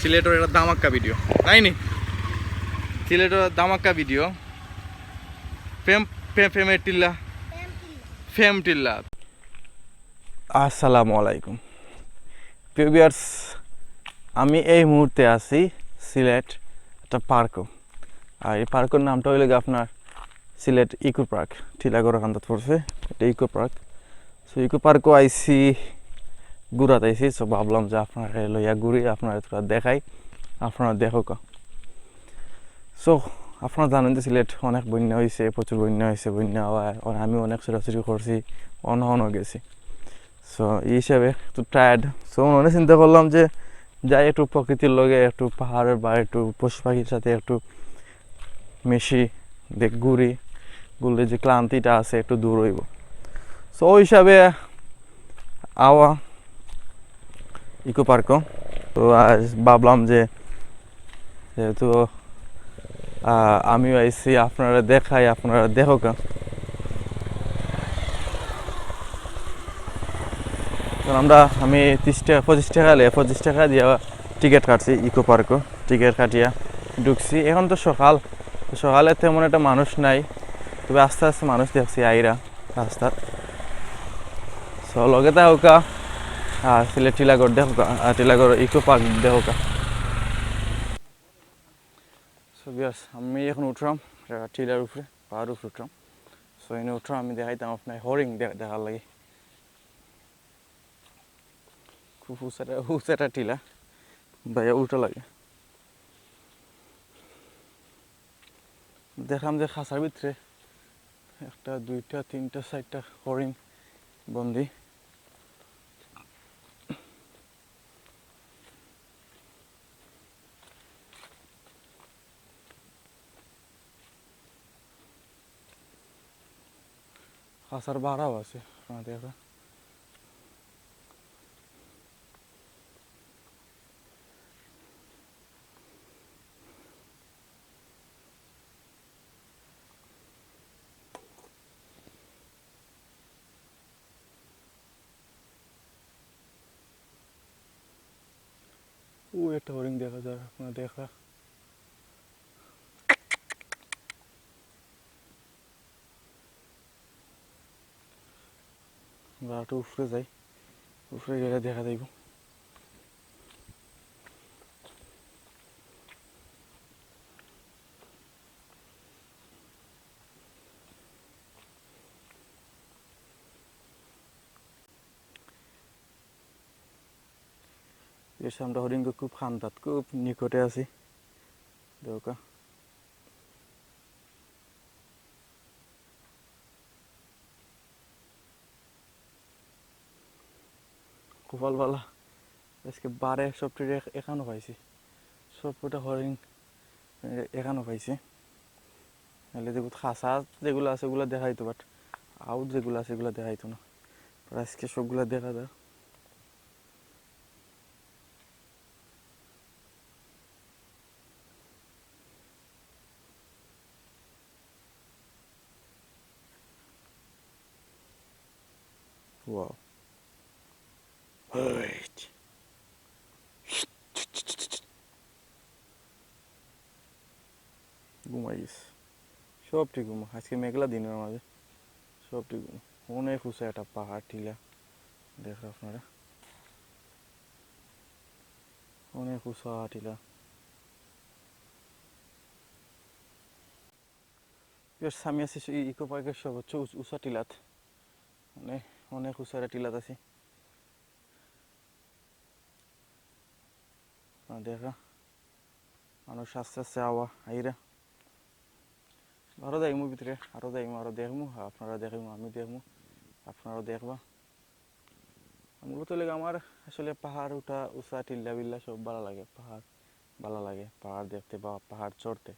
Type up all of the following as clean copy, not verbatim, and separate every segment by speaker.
Speaker 1: সিলেটের একটা দামাক্কা ভিডিও তাই নি সিলেটের দামাক্কা ভিডিও ফেমের টিল্লা ফেম টিল্লা। আসসালামু আলাইকুম ভিউয়ার্স, আমি এই মুহূর্তে আছি সিলেট একটা পার্কও, আর এই পার্কের নামটা হইলে আপনার সিলেট ইকো পার্ক। টিলাগড় কান্দাত পড়ছে, এটা ইকো পার্ক। সো ইকো পার্কও আইসি ঘুরাত আইসি, সো ভাবলাম যে আপনার লইয়া ঘুরি, আপনারা তোরা দেখাই, আপনারা দেখো কা। সো আপনারা জানেন যে সিলেট অনেক বন্যা হয়েছে, প্রচুর বন্যা হয়েছে। বন্যা হওয়ায় আমি অনেক ছোটাছুটি করছি, অনহনও গেছি। সো এই হিসাবে একটু টায়ার্ড। সো মনে চিন্তা করলাম যে যাই একটু প্রকৃতির লগে, একটু পাহাড়ের বা একটু পশু পাখির সাথে একটু মিশি, ঘুরলে যে ক্লান্তিটা আছে একটু দূর হইব। সো ওই হিসাবে আওয়া ইকো পার্কও। তো আজ ভাবলাম যে যেহেতু আমিও আইসি, আপনারা দেখাই, আপনারা দেখো কা। আমি 25 টাকা দিয়ে টিকিট কাটছি ইকো পার্কও। টিকিট কাটিয়া ঢুকছি। এখন তো সকালে তেমন একটা মানুষ নাই, তবে আস্তে আস্তে মানুষ দেখছি আইরা রাস্তার। সো লগে হোকা সিলেট টিলাগড় দেখোকা, টিলাগড় ইকো পার্ক দেখোকা। সো বিয়াস, আমি এখন উঠলাম টিলার উপরে, পাহাড় উপরে উঠলাম। সো এনে উঠলাম, আমি দেখাইতাম আপনার হরিণ দেখার লাগে। খুব উঁচাটা টিলা, ভাইয়া উল্টা লাগে। দেখলাম যে খাঁচার ভিতরে 1, 2, 3, 4 হরিণ বন্দি। খাঁচার বাড়াও আছে দেখা। একটা হরিণ দেখা যায়, আপনার দেখা। একটু উপরে যাই, উপরে গেলে দেখা যাইব। আমরা হরিণকে খুব খান্দাত, খুব নিকটে আছি দেখা। কপালবালা আজকে বারে সবটি এখানো পাইছি, সবকটা হরিণ এখানো পাইছি। নাহলে দেখো খাঁচা যেগুলো আছে ওগুলো দেখাইতো, বাট আউট যেগুলো আছে এগুলো দেখাইতো না। আজকে সবগুলো দেখা যায়। Wow. Wait. ঘুমাই গেছে সবটি, ঘুমা। আজকে মেঘলা দিনের মাঝে সবটি ঘুমা। অনেক উঁচা একটা পাহাড় টিলা, দেখো আপনারা, অনেক উঁচা টিলা। আমি আছি ইকো পার্কের সর্বোচ্চ উঁচা টিলাত, অনেক উঁচা টিলাত আছি। দেখা মানুষ আস্তে আস্তে আওয়া আইরা। আরো যাইমু ভিতরে, আরো দেখমু, আপনারা দেখবো, আমি দেখবো, আপনারাও দেখবা। মূলত লেগে আমার আসলে পাহাড় উঠা, উঁচা টিল্লা বিল্লা সব ভালো লাগে। পাহাড় ভালো লাগে, পাহাড় দেখতে বা পাহাড় চড়তে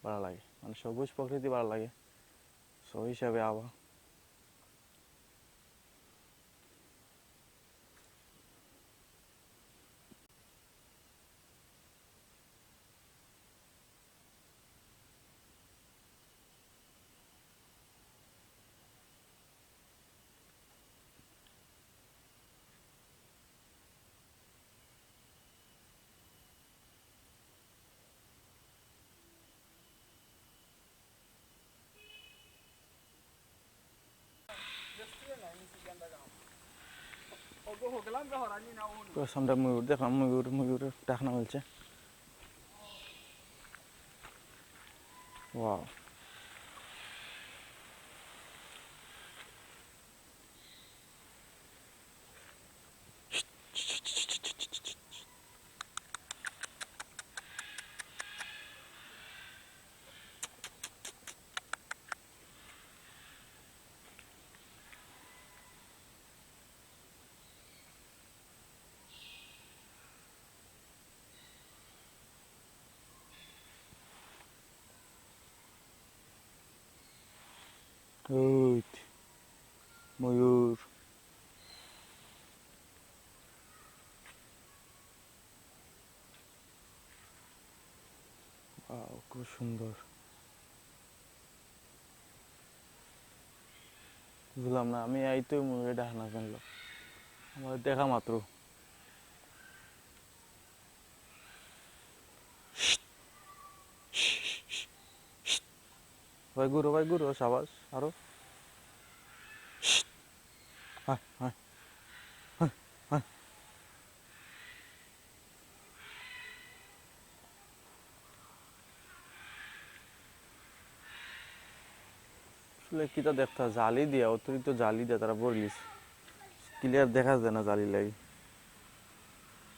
Speaker 1: ভালো লাগে, মানে সবুজ প্রকৃতি ভালো লাগে। সো হিসাবে আওয়া। আমরা ময়ূর দেখলাম, ময়ূরের ডাকনা বলছে। ওয়াও, ওই ময়ূর। ওয়াও, খুব সুন্দর। বুঝলাম না, আমি এই তো ময়ূরের ডাকনা জানলাম আমার দেখা মাত্র। ভাই গুরু সাবাস আরো। হ্যাঁ হ্যাঁ হ্যাঁ। আসলে কিটা দেখতে জালি দিয়া, অতিরিক্ত জালি দিয়া তারা বলিস ক্লিয়ার দেখা যায় না জালি লাগি,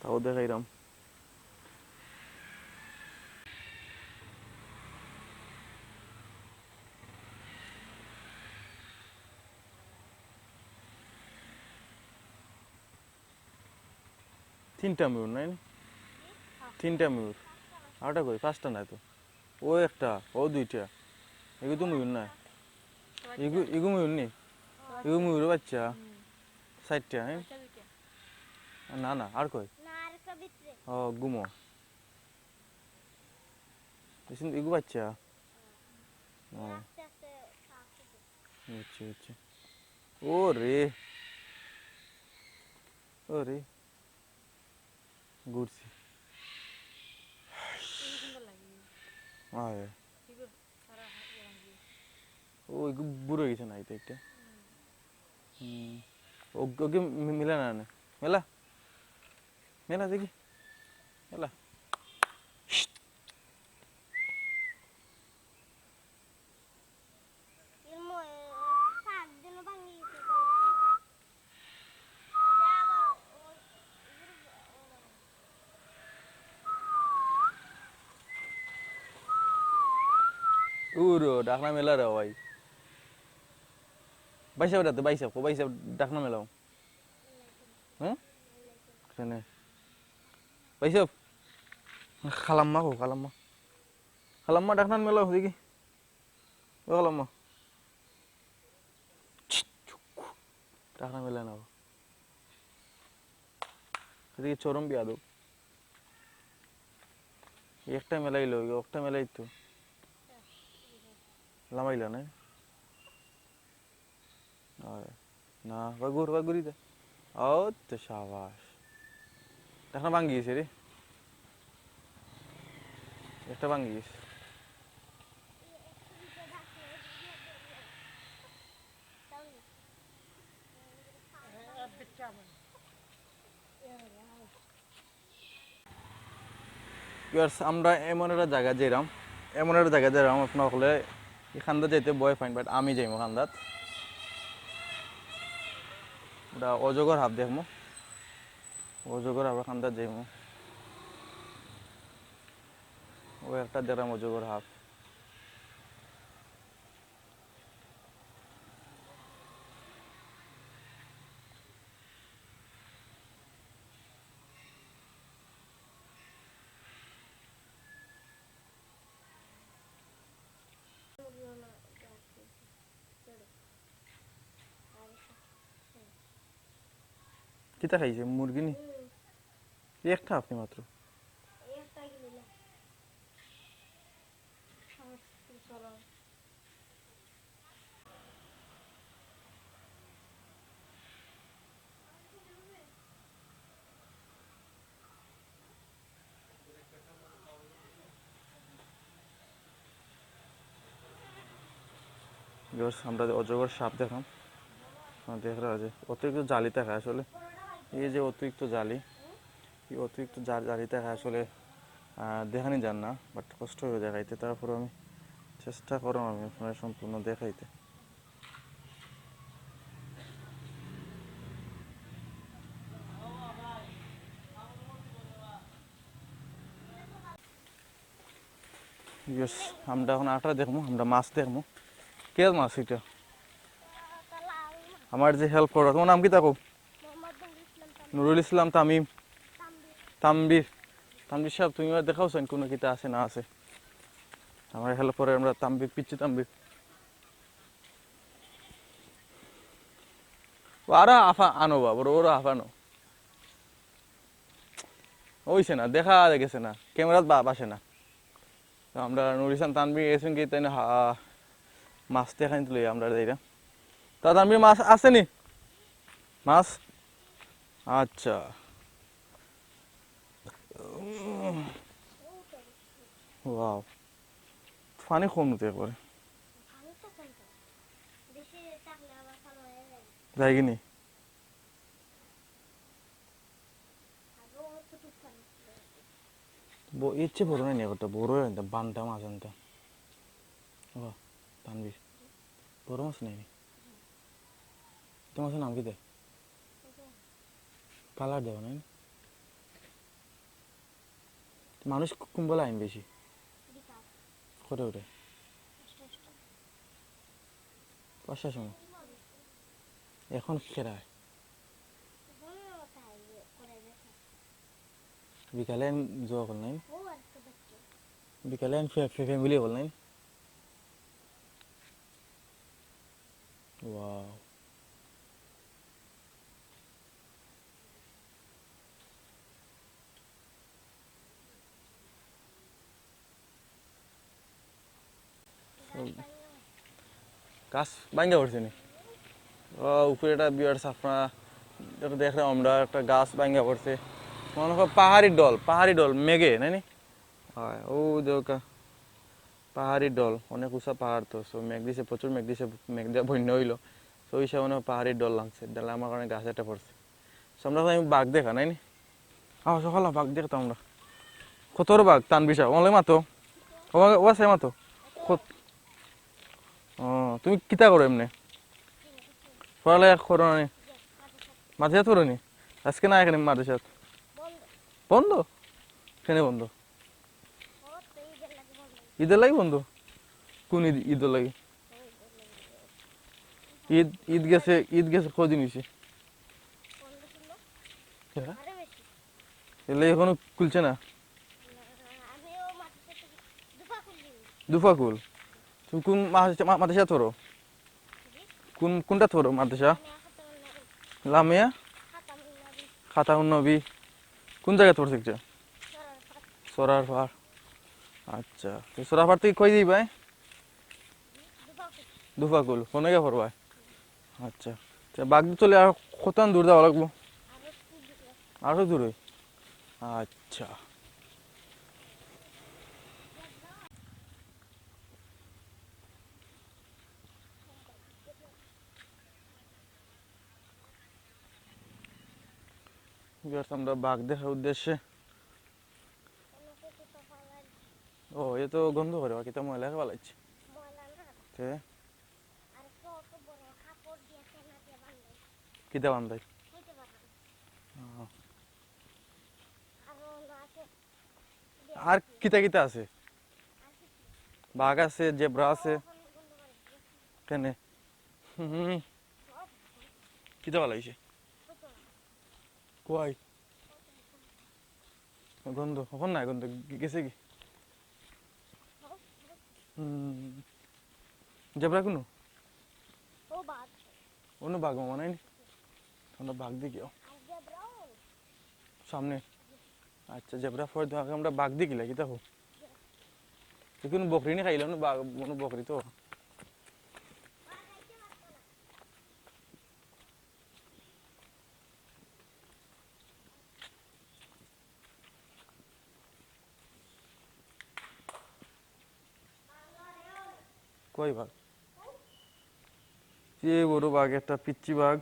Speaker 1: তাও দেখাইলাম। তিনটা ময়ূর নাই, তিনটা ময়ূর। আরটা কই, পাঁচটা নাই তো। ও একটা, ও দুইটা, এগুলো তো ময়ূর নাই। এগু ময়ূর নি, এগু ময়ূর বাচ্চা চারটা। হ্যাঁ না না, আর কই ও গুমো এগু বাচ্চা। ও বুঝছি বুঝছি। ও রে, ও রে, ঘুরছি। ও এগু বুড়ো হয়ে গেছে না, এটা একটা। ওকে মিলা না না মেলা, মেলা দেখি মেলা। উরো ডাকনা মেলা রে ভাই, বাইসাব রাতে বাইসাব বাইসাব ডাকনা মেলাও। হ্যাঁ কেন বাইসাব খালাম্মা কো, খালাম্মা খালাম্মা ডাকনা মেলাও দেখি। ও খালাম্মা ডাকনা মেলা না, এদিকে চরম বিয়াদব। একটা মেলাইলো, একটা মেলাই তো লামাইলা না। না বাগুরি দে। ও তো সাবাস, ডাকনা ভাঙ্গি গেছে রে, একটা ভাঙ্গি গেছে। আমরা এমন একটা জায়গা যাইলাম, এমন একটা জায়গা যাইলাম আপনার হলে এখানটা যেতে বয় ফাইন, বাট আমি যাইমো খান্দাত। ওটা অজগর হাফ দেখমো, অজগর হাফ খান্দাত যাইমো। ও একটা দেখলাম অজগর হাফ। কিতা খাইছে মুরগি নি, একটা আপনি মাত্র। আমরা অজগর সাপ দেখলাম, দেখ রা আছে অতিরিক্ত জালিতে খায় আসলে। এই যে অতিরিক্ত জালি, এই অতিরিক্ত জালিতে আসলে দেখানি যান না, বাট কষ্ট হয়ে দেখাইতে। তারপরে আমি চেষ্টা করলাম আমি আপনার সম্পূর্ণ দেখাইতে। ইয়েস, আমরা এখন আটা দেখবো, আমরা মাছ দেখবো। কে মাছ এটা? আমার যে হেল্প করো, তোমার নাম কি থাকো? নুরুল ইসলাম, তামিম, তাম্বির। তাম্বির সাহেব, তুমি দেখাওছেন কোনো কিতা আছে না আছে? আমার হেল্প করে আমরা তাম্বির, পিচ্ছি তাম্বির। আরা আফা আনো বাবর, ওরা আফানো ওইছে না, দেখা গেছে না, ক্যামেরাত বাসে না। আমরা নুরুল ইসলাম তানবির এসেন কি তাই না, মাছ দেখাই তুলি আমরা যাইরা। তা তানবির মাছ আসেনি? মাছ আচ্ছা। ওয়াও, পানি কম নিতে একবারে যাইগিনি। ইচ্ছে বড় নাই একটা বড় আনতাম, বানটা মাছ আনতাম। ও তানবির, বড় মাছ নেই? তোমার মাছের নাম কি দেয়? কালার দেওয়া নাই? মানুষ কুম্বলা আইন বেশি করে ওঠে 5টার সময়। এখন কেরায় বিকালে জোয়া কল নাই, বিকালে ফ্যামিলি হল নাই। ওয়াও, গাছ ভাঙ্গা পড়ছে নি? উপরে একটা বিয়ার্স আপনারা দেখলাম আমরা, একটা গাছ ভাঙ্গা পড়ছে। মনে হয় পাহাড়ি ডল মেঘে নাইনি? হয় ও দেখা পাহাড়ি ডল, অনেক উঁচা পাহাড় তো, সো মেঘ দিছে, প্রচুর মেঘ দিছে, মেঘ দিয়ে বন্যা হইলো। তো ওই হিসাবে মনে হয় পাহাড়ি ডল লাগছে, ডালে আমার কারণে গাছ একটা পড়ছে। সো আমরা আমি বাঘ দেখা নাইনি? সকাল বাঘ দেখতাম আমরা। কত বড় বাঘ? টান বিষা অনলাই মাতো, ও আছে মাতো। ও তুমি কিতা করো এমনি? পড়ালেখা করো না? মাদ্রাসা করো নি? আজকে না এখানে মাদ্রাসা বন্ধ? কেন বন্ধ? ঈদের লাগি বন্ধ? কোন ঈদ? ঈদের লাগি ঈদ? ঈদ গেছে কদিন হয়েছে? এলে এখনো খুলছে না? দুফাকুল? তুমি কোন মাদ্রাসা ধরো? কোনটা ধরো মাদ্রাসা? লামিয়া খাতাউন নবী? কোন জায়গায় তোর শিখছে? সরার পাহাড়। আচ্ছা, তো সরার পাহাড় থেকে কই দিই ভাই? দুফাকুল কোন জায়গায় পড়বাই? আচ্ছা, বাঘ চলে আর কত দূর যাওয়া লাগবো? আরো দূরে? আচ্ছা, আমরা বাঘ দেখার উদ্দেশ্যে। ও এ তো গন্ধ করে, বাকি তো ময়লা খাওয়া লাগছে। কিতা বান্ধাই? আর কিতা কিতা আছে? বাঘ আছে, জেব্রা আছে? কেনে? হুম, কিতা ভালো লাগছে? কই গন্ধ? কখন নাই গন্ধ গেছে কি? জেব্রা কোনো অন্য বাঘ মামা নাই? আমরা বাঘ দিকে সামনে। আচ্ছা, জেব্রা ফর আগে আমরা বাঘ দিকিলা কি দেখো? কোনো বকরি নি খাইলাম না, বাঘ বকরি তো। কই বাঘ? যে বড় বাঘ, একটা পিচ্চি বাঘ।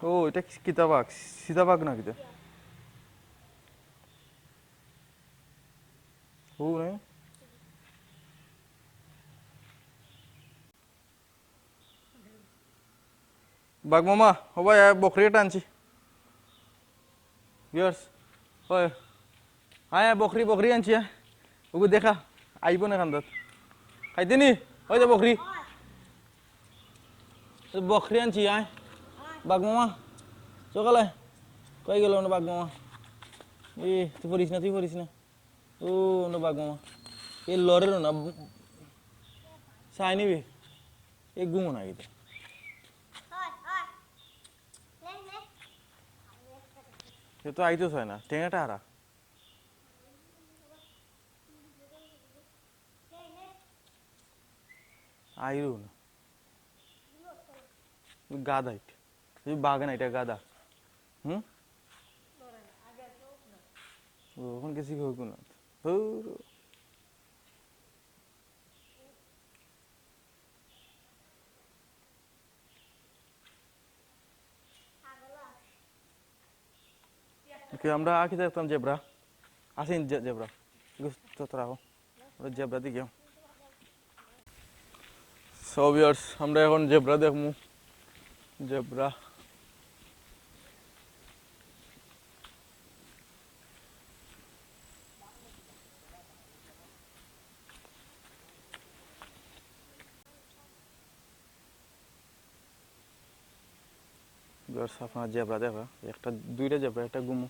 Speaker 1: ও এটা কিতাবাক সীতাবাগ না কিতা ও না বাঘ মামা হবাই বকরি টানছি ভিউয়ার্স হয় হ্যাঁ বকরি বকরি আনছি ওগু দেখা আইব না কান্দাত খাইতে নি ওই যে বকরি বকরি আনছি আয় বাঘ মামা সকালে কই গেল না বাঘ মামা তুই পড়িস না ও না বাঘ মামা এই লড়ের না চাই নিবি এই গুমো না কিন্তু সে তো আইতেও হয় না টেঙাটা হারা আইরো না গাদা এটা বাগান এটা গাদা ওখান গেছি হোক না আমরা আঁকি দেখতাম জেব্রা আসেন জেব্রা রাখো জেব্রা দিকে সো ভিউয়ার্স আমরা এখন জেব্রা দেখমু জেব্রা আপনার জেব্রা দেখা একটা দুইটা জেব্রা একটা গুমো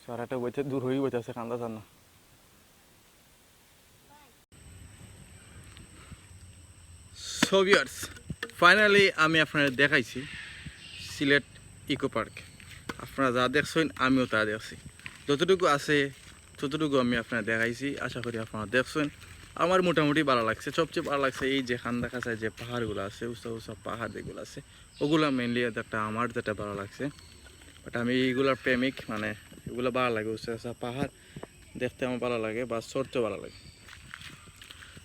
Speaker 1: আর একটা বইতে দূর হয়ে বইতেছে কান্দা চান না সো ভিউয়ার্স ফাইনালি আমি আপনাদের দেখাইছি সিলেট ইকো পার্ক আপনারা যা দেখছেন আমিও তা দেখছি যতটুকু আছে ততটুকু আমি আপনারা দেখাইছি আশা করি আপনারা দেখছেন আমার মোটামুটি ভালো লাগছে সবচেয়ে ভালো লাগছে এই যে খান্দা কাছায় যে পাহাড়গুলো আছে উঁচা উঁচা পাহাড় যেগুলো আছে ওগুলো মেনলি একটা আমার যেটা ভালো লাগছে বাট আমি এইগুলোর প্রেমিক মানে এগুলো ভালো লাগে উঁচা উঁচা পাহাড় দেখতে আমার ভালো লাগে বা চড়তেও ভালো লাগে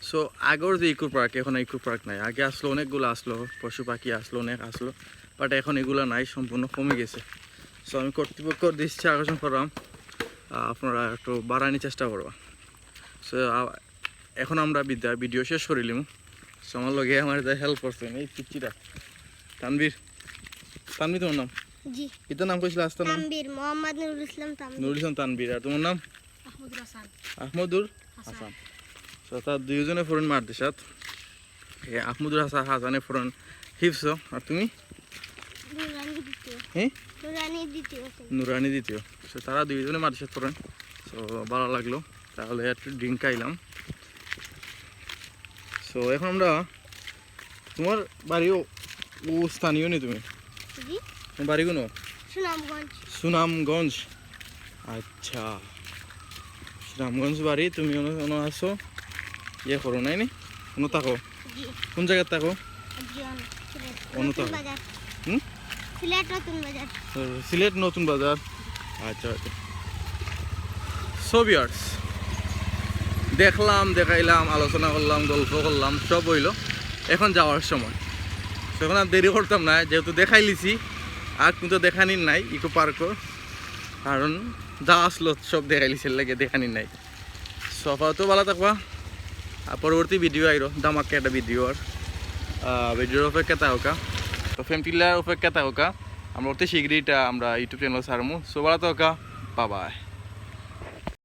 Speaker 1: সো আগর যে ইকো পার্ক এখন ইকো পার্ক নাই আগে আসলো অনেকগুলো আসলো পশু পাখি আসলো অনেক আসলো বাট এখন এগুলো নাই সম্পূর্ণ কমে গেছে সো আমি কর্তৃপক্ষর দৃষ্টি আকর্ষণ করলাম আপনারা একটু বাড়ানোর চেষ্টা করবা সো এখন আমরা ভিডিও শেষ করিলাম সো আমার লগে আমার হেল্প করছেন এই পিচ্চিটা তানবীর তোমার নাম জি কিতো নাম কইছিল আস্তা নাম তানবীর মোহাম্মদ নুরুল ইসলাম তানবীর আর তোমার নাম আহমদুর হাসান সো তার দুইজনে ফোরন মার দিশাত আহমদুর হাসানে ফোরন হিফস আর তুমি নুরানি দ্বিতীয় সো তারা দুইজনে মার দিশাত ফোরন সো ভালো লাগলো তাহলে একটু ড্রিঙ্ক খাইলাম সো এখন আমরা তোমার বাড়িও ও স্থানীয় নি তুমি বাড়ি কোনো সুনামগঞ্জ আচ্ছা সুনামগঞ্জ বাড়ি তুমি আসো ইয়ে করো নাই নি কোনো থাকো কোন জায়গায় থাকো সিলেট নতুন বাজার আচ্ছা আচ্ছা সো ভিউয়ার্স দেখলাম দেখাইলাম আলোচনা করলাম গল্প করলাম সব হইল এখন যাওয়ার সময় তখন আর দেরি করতাম না যেহেতু দেখাই লিছি আর কিন্তু দেখানি নাই ইকো পার্কও কারণ যা আসলো সব দেখাই লিছে লাগে দেখানি নাই সফাতেও ভালো থাকবা আর পরবর্তী ভিডিও আইরো দামাকে একটা ভিডিওর অপেক্ষা থাকা তো ফ্যামিলির অপেক্ষা থাকা আমরা অতি শীঘ্রই আমরা ইউটিউব চ্যানেল ছাড়মু সো ভালো থাকা বাবাই